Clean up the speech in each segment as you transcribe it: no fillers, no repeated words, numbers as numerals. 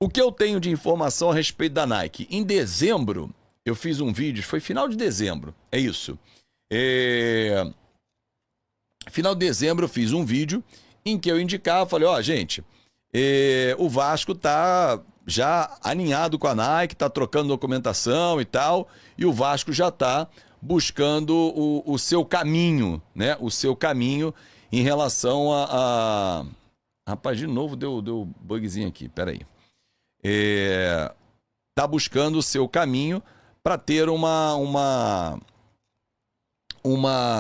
O que eu tenho de informação a respeito da Nike? Em dezembro, eu fiz um vídeo, foi final de dezembro, é isso. Final de dezembro eu fiz um vídeo em que eu indicava, falei, ó, gente, o Vasco tá já alinhado com a Nike, tá trocando documentação e tal, e o Vasco já tá buscando o seu caminho, né? O seu caminho em relação a... Rapaz, de novo deu bugzinho aqui, peraí. Tá buscando o seu caminho para ter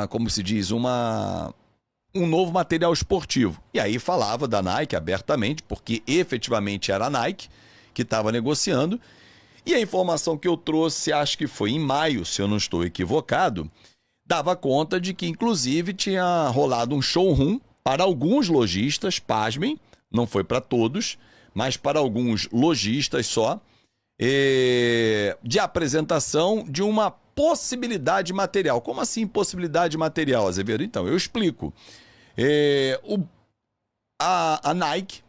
como se diz, um novo material esportivo. E aí falava da Nike abertamente, porque efetivamente era a Nike que estava negociando. E a informação que eu trouxe, acho que foi em maio, se eu não estou equivocado, dava conta de que, inclusive, tinha rolado um showroom para alguns lojistas, pasmem, não foi para todos, mas para alguns lojistas só, de apresentação de uma possibilidade material. Como assim possibilidade material, Azevedo? Então, eu explico. A Nike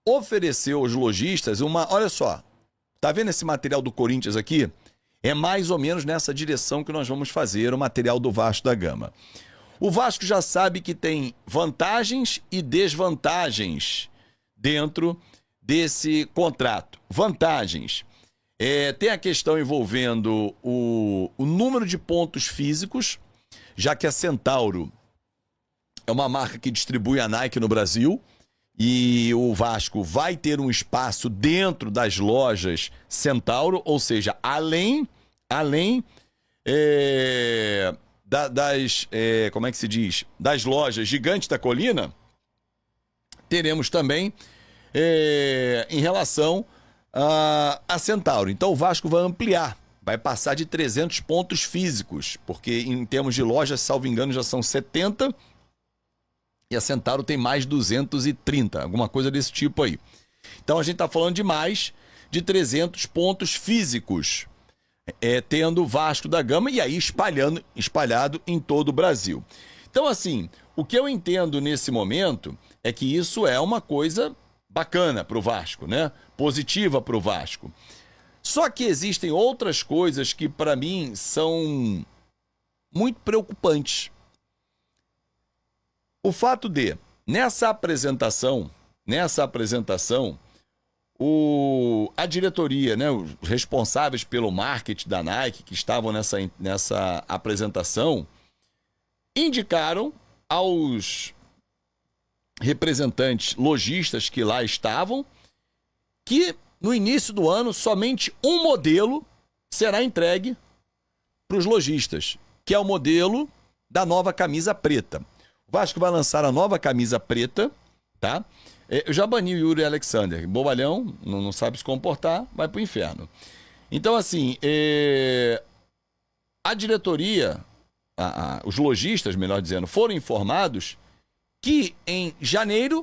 ofereceu aos lojistas olha só, tá vendo esse material do Corinthians aqui? É mais ou menos nessa direção que nós vamos fazer o material do Vasco da Gama. O Vasco já sabe que tem vantagens e desvantagens dentro desse contrato. Vantagens. Tem a questão envolvendo o número de pontos físicos, já que a Centauro é uma marca que distribui a Nike no Brasil e o Vasco vai ter um espaço dentro das lojas Centauro, ou seja, além como é que se diz? Das lojas Gigante da Colina, teremos também em relação a Centauro. Então o Vasco vai ampliar, vai passar de 300 pontos físicos, porque em termos de lojas, salvo engano, já são 70 e a Centauro tem mais 230, alguma coisa desse tipo aí. Então a gente está falando de mais de 300 pontos físicos, tendo o Vasco da Gama e aí espalhado em todo o Brasil. Então assim, o que eu entendo nesse momento é que isso é uma coisa bacana para o Vasco, né? Positiva para o Vasco. Só que existem outras coisas que para mim são muito preocupantes. O fato de, nessa apresentação, a diretoria, né, os responsáveis pelo marketing da Nike, que estavam nessa apresentação, indicaram aos representantes lojistas que lá estavam que no início do ano somente um modelo será entregue para os lojistas, que é o modelo da nova camisa preta. O Vasco vai lançar a nova camisa preta, tá? Eu já bani o Yuri Alexander, bobalhão, não sabe se comportar, vai pro inferno. Então, assim, a diretoria, os lojistas, melhor dizendo, foram informados que em janeiro,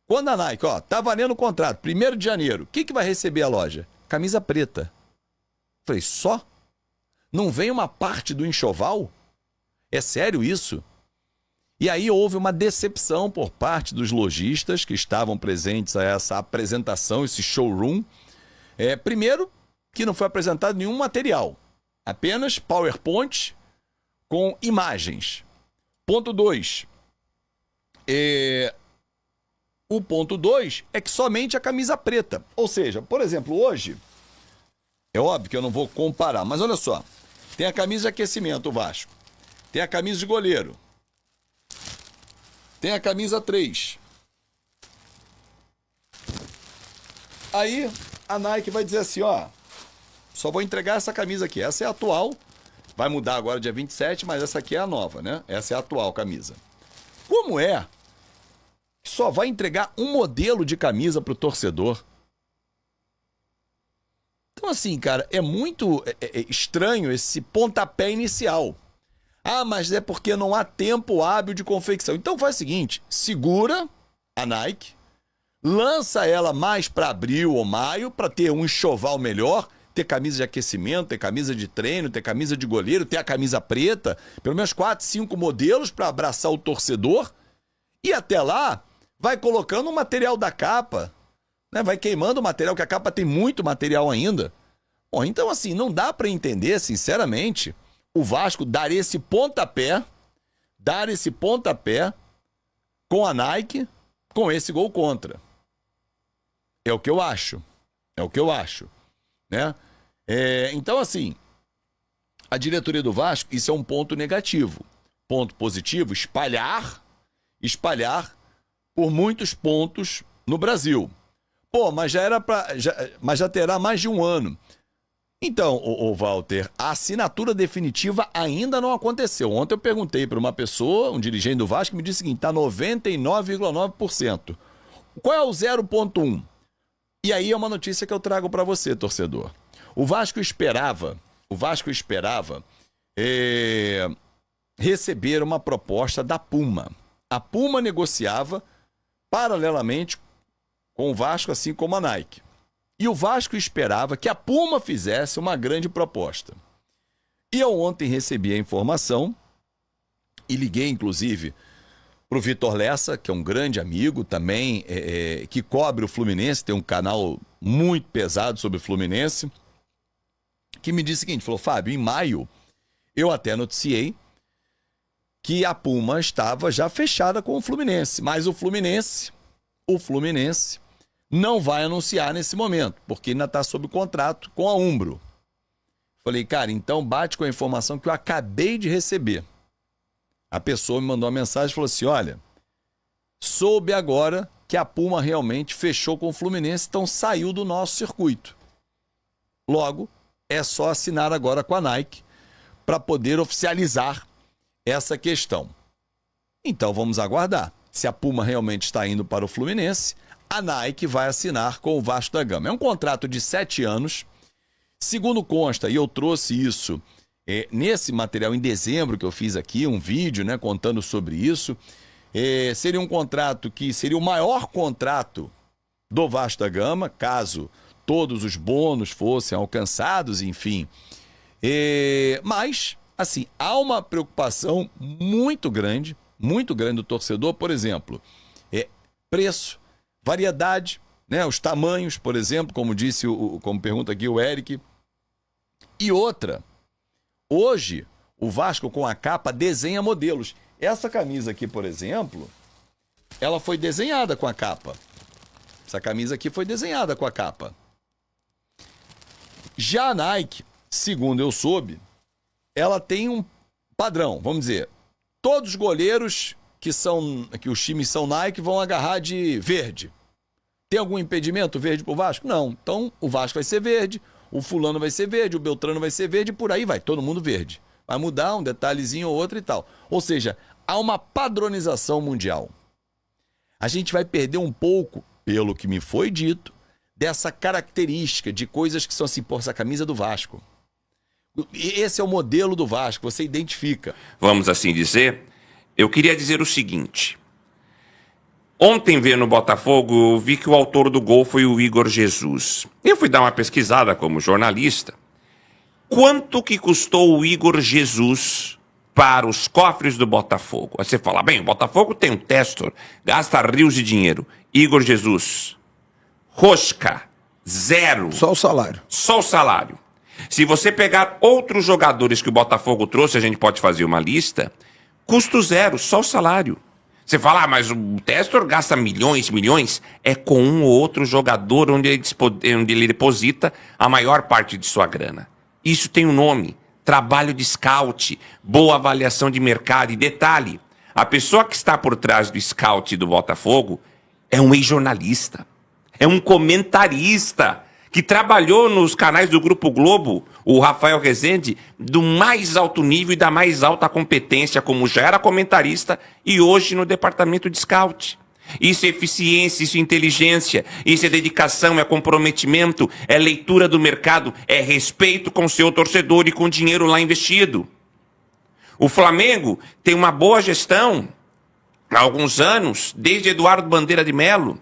quando a Nike, tá valendo o contrato, 1º de janeiro, o que vai receber a loja? Camisa preta. Falei, só? Não vem uma parte do enxoval? É sério isso? E aí houve uma decepção por parte dos lojistas que estavam presentes a essa apresentação, esse showroom. Primeiro, que não foi apresentado nenhum material, apenas PowerPoint com imagens. Ponto 2. O ponto 2 é que somente a camisa preta. Ou seja, por exemplo, hoje, é óbvio que eu não vou comparar, mas olha só, tem a camisa de aquecimento, o Vasco, tem a camisa de goleiro, tem a camisa 3. Aí a Nike vai dizer assim, só vou entregar essa camisa aqui. Essa é a atual, vai mudar agora dia 27, mas essa aqui é a nova, né? Essa é a atual camisa. Como é que só vai entregar um modelo de camisa para o torcedor? Então assim, cara, é muito estranho esse pontapé inicial. Mas é porque não há tempo hábil de confecção. Então faz o seguinte, segura a Nike, lança ela mais para abril ou maio, para ter um enxoval melhor, ter camisa de aquecimento, ter camisa de treino, ter camisa de goleiro, ter a camisa preta, pelo menos 4, 5 modelos para abraçar o torcedor, e até lá vai colocando o material da capa né? Vai queimando o material, que a capa tem muito material ainda. Bom, então assim, não dá para entender, sinceramente, o Vasco dar esse pontapé com a Nike, com esse gol contra. É o que eu acho. Né? Então, assim, a diretoria do Vasco, isso é um ponto negativo. Ponto positivo, espalhar por muitos pontos no Brasil. Pô, mas já terá mais de um ano. Então, o Walter, a assinatura definitiva ainda não aconteceu. Ontem eu perguntei para uma pessoa, um dirigente do Vasco, que me disse o seguinte, está 99,9%. Qual é o 0,1%? E aí é uma notícia que eu trago para você, torcedor. O Vasco esperava receber uma proposta da Puma. A Puma negociava paralelamente com o Vasco, assim como a Nike. E o Vasco esperava que a Puma fizesse uma grande proposta. E eu ontem recebi a informação e liguei, inclusive, para o Vitor Lessa, que é um grande amigo também, que cobre o Fluminense, tem um canal muito pesado sobre o Fluminense, que me disse o seguinte, falou, Fábio, em maio eu até noticiei que a Puma estava já fechada com o Fluminense, mas o Fluminense não vai anunciar nesse momento, porque ainda está sob contrato com a Umbro. Falei, cara, então bate com a informação que eu acabei de receber. A pessoa me mandou uma mensagem e falou assim, olha, soube agora que a Puma realmente fechou com o Fluminense, então saiu do nosso circuito. Logo, é só assinar agora com a Nike para poder oficializar essa questão. Então vamos aguardar. Se a Puma realmente está indo para o Fluminense, a Nike vai assinar com o Vasco da Gama. É um contrato de 7 anos. Segundo consta, e eu trouxe isso nesse material em dezembro que eu fiz aqui, um vídeo, né, contando sobre isso, seria um contrato que seria o maior contrato do Vasco da Gama, caso todos os bônus fossem alcançados, enfim. Mas, assim, há uma preocupação muito grande do torcedor, por exemplo, preço, variedade, né, os tamanhos, por exemplo, como disse, como pergunta aqui o Eric. E outra, hoje o Vasco com a capa desenha modelos. Essa camisa aqui, por exemplo, ela foi desenhada com a capa. Essa camisa aqui foi desenhada com a capa. Já a Nike, segundo eu soube, ela tem um padrão, vamos dizer, todos os goleiros que os times são Nike vão agarrar de verde. Tem algum impedimento verde pro Vasco? Não. Então o Vasco vai ser verde, o fulano vai ser verde, o Beltrano vai ser verde, e por aí vai, todo mundo verde. Vai mudar um detalhezinho ou outro e tal. Ou seja, há uma padronização mundial. A gente vai perder um pouco, pelo que me foi dito, dessa característica de coisas que são assim, pô, essa camisa do Vasco. Esse é o modelo do Vasco, você identifica. Vamos assim dizer, eu queria dizer o seguinte. Ontem, vendo o Botafogo, eu vi que o autor do gol foi o Igor Jesus. Eu fui dar uma pesquisada como jornalista. Quanto que custou o Igor Jesus para os cofres do Botafogo? Aí você fala, bem, o Botafogo tem um Testor, gasta rios de dinheiro. Igor Jesus, rosca, zero. Só o salário. Só o salário. Se você pegar outros jogadores que o Botafogo trouxe, a gente pode fazer uma lista, custo zero, só o salário. Você fala, mas o Testor gasta milhões, é com um ou outro jogador onde ele deposita a maior parte de sua grana. Isso tem um nome, trabalho de scout, boa avaliação de mercado. E detalhe, a pessoa que está por trás do scout do Botafogo é um ex-jornalista, é um comentarista que trabalhou nos canais do Grupo Globo, o Rafael Rezende, do mais alto nível e da mais alta competência, como já era comentarista e hoje no departamento de scout. Isso é eficiência, isso é inteligência, isso é dedicação, é comprometimento, é leitura do mercado, é respeito com o seu torcedor e com o dinheiro lá investido. O Flamengo tem uma boa gestão há alguns anos, desde Eduardo Bandeira de Melo.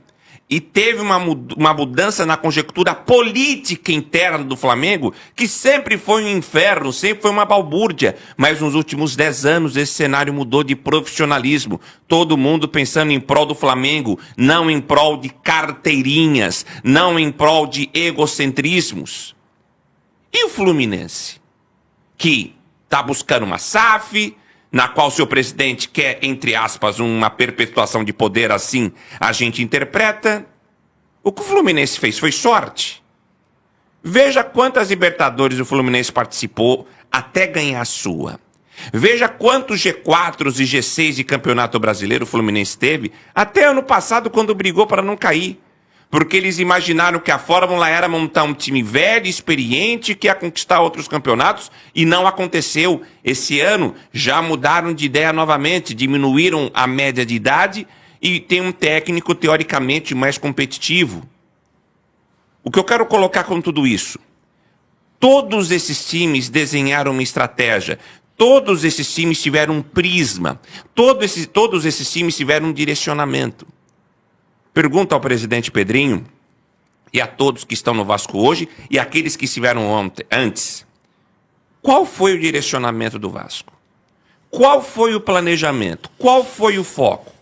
e teve uma mudança na conjectura política interna do Flamengo, que sempre foi um inferno, sempre foi uma balbúrdia. Mas nos últimos 10 anos esse cenário mudou de profissionalismo. Todo mundo pensando em prol do Flamengo, não em prol de carteirinhas, não em prol de egocentrismos. E o Fluminense, que está buscando uma SAF, na qual seu presidente quer, entre aspas, uma perpetuação de poder, assim a gente interpreta. O que o Fluminense fez foi sorte. Veja quantas Libertadores o Fluminense participou até ganhar a sua. Veja quantos G4s e G6 de Campeonato Brasileiro o Fluminense teve até ano passado, quando brigou para não cair. Porque eles imaginaram que a fórmula era montar um time velho, experiente, que ia conquistar outros campeonatos, e não aconteceu. Esse ano já mudaram de ideia novamente, diminuíram a média de idade e tem um técnico teoricamente mais competitivo. O que eu quero colocar com tudo isso? Todos esses times desenharam uma estratégia, todos esses times tiveram um prisma, todos esses times tiveram um direcionamento. Pergunto ao presidente Pedrinho e a todos que estão no Vasco hoje e aqueles que estiveram antes. Qual foi o direcionamento do Vasco? Qual foi o planejamento? Qual foi o foco?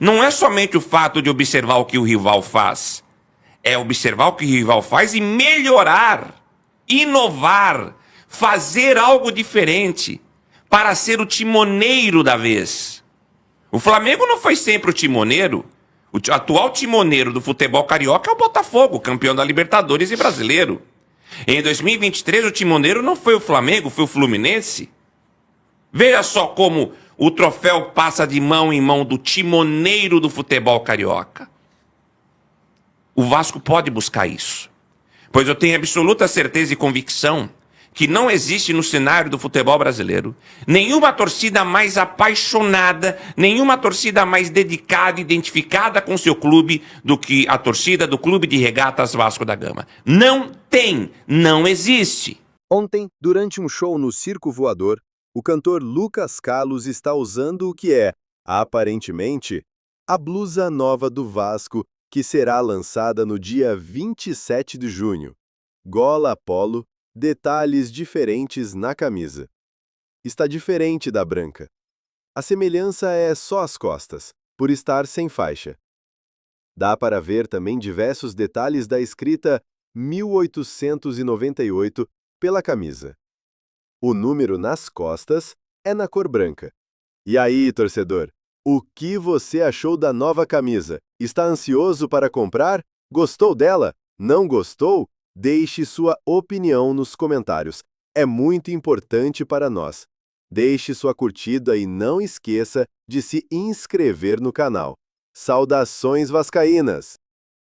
Não é somente o fato de observar o que o rival faz. É observar o que o rival faz e melhorar, inovar, fazer algo diferente para ser o timoneiro da vez. O Flamengo não foi sempre o timoneiro. O atual timoneiro do futebol carioca é o Botafogo, campeão da Libertadores e brasileiro. Em 2023, o timoneiro não foi o Flamengo, foi o Fluminense. Veja só como o troféu passa de mão em mão do timoneiro do futebol carioca. O Vasco pode buscar isso, pois eu tenho absoluta certeza e convicção que não existe no cenário do futebol brasileiro nenhuma torcida mais apaixonada, nenhuma torcida mais dedicada, identificada com seu clube do que a torcida do Clube de Regatas Vasco da Gama. Não tem, não existe. Ontem, durante um show no Circo Voador, o cantor Lucas Carlos está usando o que é, aparentemente, a blusa nova do Vasco, que será lançada no dia 27 de junho. Gola polo, detalhes diferentes na camisa. Está diferente da branca. A semelhança é só as costas, por estar sem faixa. Dá para ver também diversos detalhes da escrita 1898 pela camisa. O número nas costas é na cor branca. E aí, torcedor, o que você achou da nova camisa? Está ansioso para comprar? Gostou dela? Não gostou? Deixe sua opinião nos comentários. É muito importante para nós. Deixe sua curtida e não esqueça de se inscrever no canal. Saudações vascaínas!